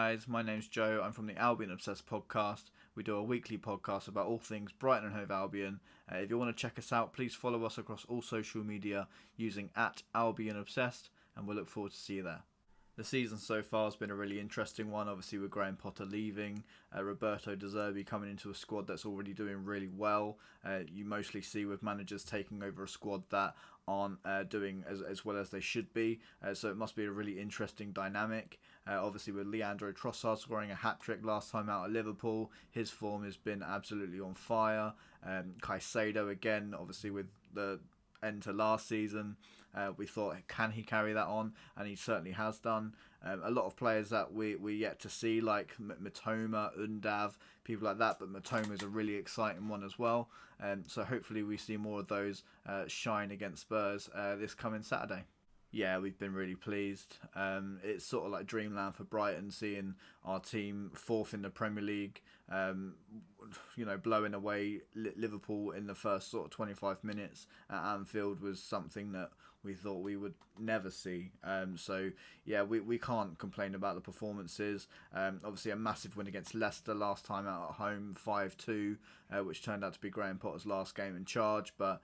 guys, my name's Joe. I'm from the Albion Obsessed podcast. We do a weekly podcast about all things Brighton and Hove Albion. If you want to check us out, please follow us across all social media using @Albion Obsessed, and we'll look forward to see you there. The season so far has been a really interesting one, obviously with Graham Potter leaving, Roberto De Zerbi coming into a squad that's already doing really well. You mostly see with managers taking over a squad that aren't doing as well as they should be, so it must be a really interesting dynamic. Obviously with Leandro Trossard scoring a hat-trick last time out at Liverpool, his form has been absolutely on fire. Caicedo again, obviously with the end to last season, we thought, can he carry that on? And he certainly has done. A lot of players that we're yet to see, like Matoma, Undav, people like that, but Matoma is a really exciting one as well. So hopefully we see more of those shine against Spurs this coming Saturday. Yeah, we've been really pleased. It's sort of like dreamland for Brighton, seeing our team fourth in the Premier League, blowing away Liverpool in the first sort of 25 minutes at Anfield was something that we thought we would never see. So yeah, we can't complain about the performances. Obviously a massive win against Leicester last time out at home, 5-2, which turned out to be Graham Potter's last game in charge. But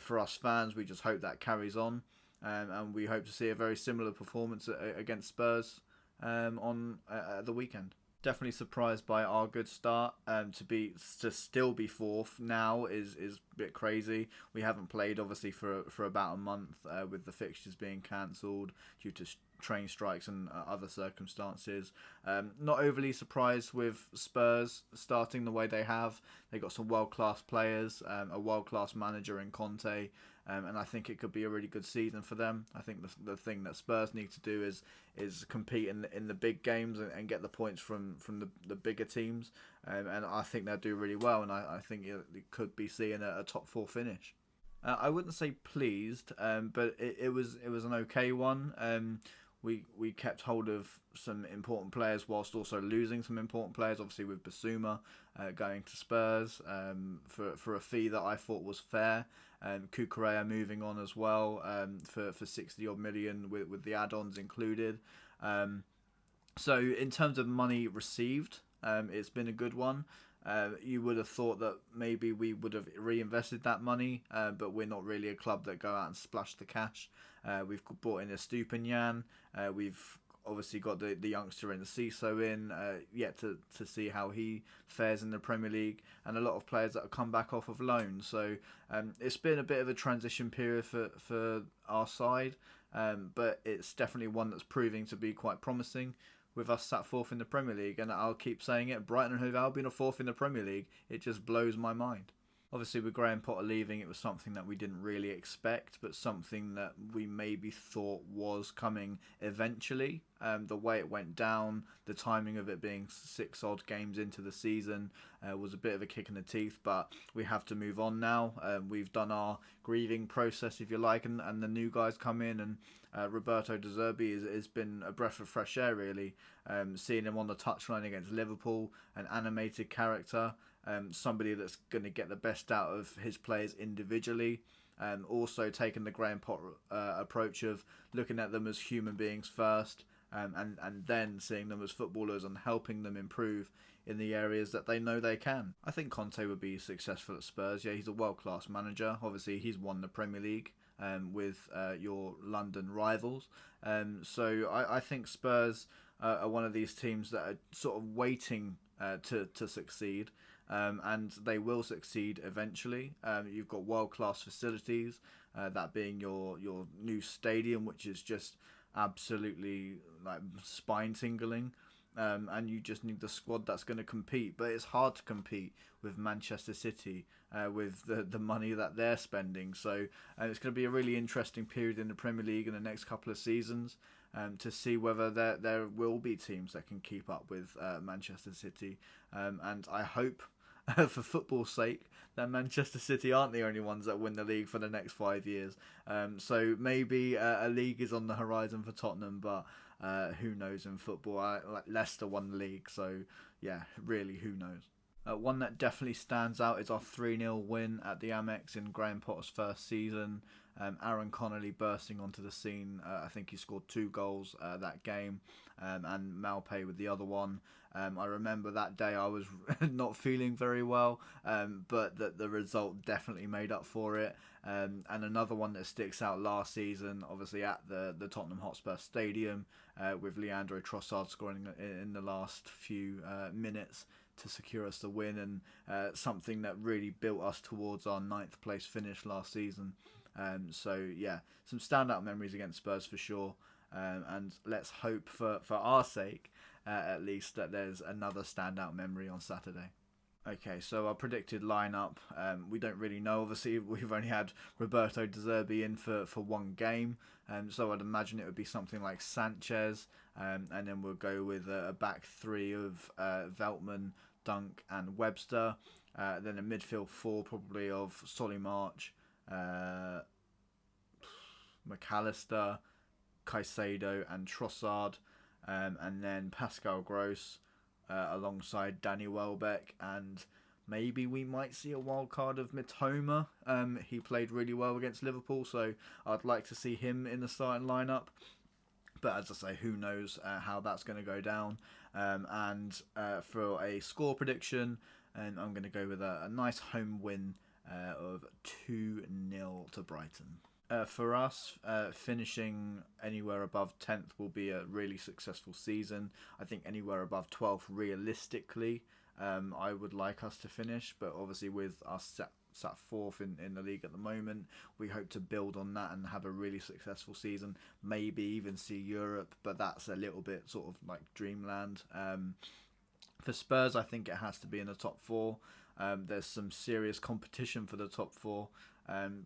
for us fans, we just hope that carries on. And we hope to see a very similar performance against Spurs on the weekend. Definitely surprised by our good start. To still be fourth now is a bit crazy. We haven't played obviously for about a month with the fixtures being cancelled due to train strikes and other circumstances. Not overly surprised with Spurs starting the way they have. They got some world-class players, a world-class manager in Conte, and I think it could be a really good season for them. I think the thing that Spurs need to do is compete in the big games and get the points from the bigger teams, and I think they'll do really well, and I think it could be seeing a top four finish. I wouldn't say pleased, but it was an okay one. We kept hold of some important players whilst also losing some important players, obviously with Basuma going to Spurs for a fee that I thought was fair. Cucurella moving on as well for 60 odd million with the add-ons included. So in terms of money received, it's been a good one. You would have thought that maybe we would have reinvested that money, but we're not really a club that go out and splash the cash. We've brought in Estupinian. We've obviously got the youngster in the CISO in, yet to see how he fares in the Premier League, and a lot of players that have come back off of loan. So it's been a bit of a transition period for our side, but it's definitely one that's proving to be quite promising. With us sat fourth in the Premier League, and I'll keep saying it, Brighton and Hove Albion are fourth in the Premier League. It just blows my mind. Obviously with Graham Potter leaving, it was something that we didn't really expect, but something that we maybe thought was coming eventually. The way it went down, the timing of it being 6 odd games into the season was a bit of a kick in the teeth, but we have to move on now. We've done our grieving process, if you like, and the new guys come in, and Roberto De Zerbi has been a breath of fresh air, really. Seeing him on the touchline against Liverpool, an animated character, somebody that's going to get the best out of his players individually. Also taking the Graham Potter approach of looking at them as human beings first, and then seeing them as footballers and helping them improve in the areas that they know they can. I think Conte would be successful at Spurs. Yeah, he's a world-class manager. Obviously, he's won the Premier League with your London rivals. So I think Spurs are one of these teams that are sort of waiting to succeed. And they will succeed eventually. You've got world-class facilities, that being your new stadium, which is just absolutely like spine-tingling. And you just need the squad that's going to compete. But it's hard to compete with Manchester City with the money that they're spending. So it's going to be a really interesting period in the Premier League in the next couple of seasons to see whether there will be teams that can keep up with Manchester City. And I hope, for football's sake, that Manchester City aren't the only ones that win the league for the next 5 years. So maybe a league is on the horizon for Tottenham, but who knows in football? Leicester won the league, so yeah, really, who knows? One that definitely stands out is our 3-0 win at the AMEX in Graham Potter's first season. Aaron Connolly bursting onto the scene. I think he scored 2 goals that game. and Malpay with the other one. I remember that day I was not feeling very well, but the result definitely made up for it. And another one that sticks out last season, obviously at the Tottenham Hotspur Stadium, with Leandro Trossard scoring in the last few minutes to secure us the win, and something that really built us towards our 9th place finish last season. So yeah, some standout memories against Spurs for sure, and let's hope for our sake at least that there's another standout memory on Saturday. Okay, so our predicted lineup, we don't really know. Obviously, we've only had Roberto De Zerbi in for one game, so I'd imagine it would be something like Sanchez, and then we'll go with a back three of Veltman, Dunk, and Webster. Then a midfield four probably of Solly March, McAllister, Caicedo, and Trossard, and then Pascal Gross alongside Danny Welbeck, and maybe we might see a wild card of Mitoma. He played really well against Liverpool, so I'd like to see him in the starting lineup. But as I say, who knows how that's going to go down. And for a score prediction, I'm going to go with a nice home win of 2-0 to Brighton. For us, finishing anywhere above 10th will be a really successful season. I think anywhere above 12th, realistically, I would like us to finish. But obviously with us sat 4th in the league at the moment, we hope to build on that and have a really successful season. Maybe even see Europe, but that's a little bit sort of like dreamland. For Spurs, I think it has to be in the top 4. There's some serious competition for the top 4.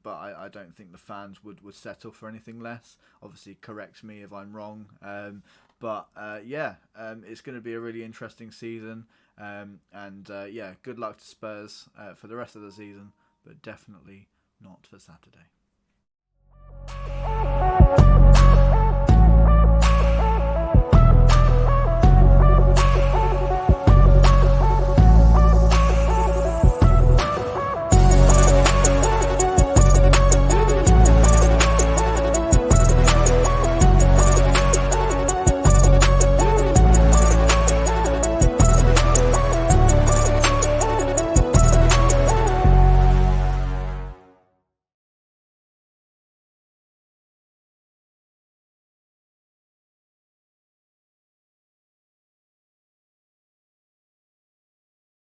But I don't think the fans would settle for anything less. Obviously, correct me if I'm wrong. But it's going to be a really interesting season. Good luck to Spurs for the rest of the season, but definitely not for Saturday.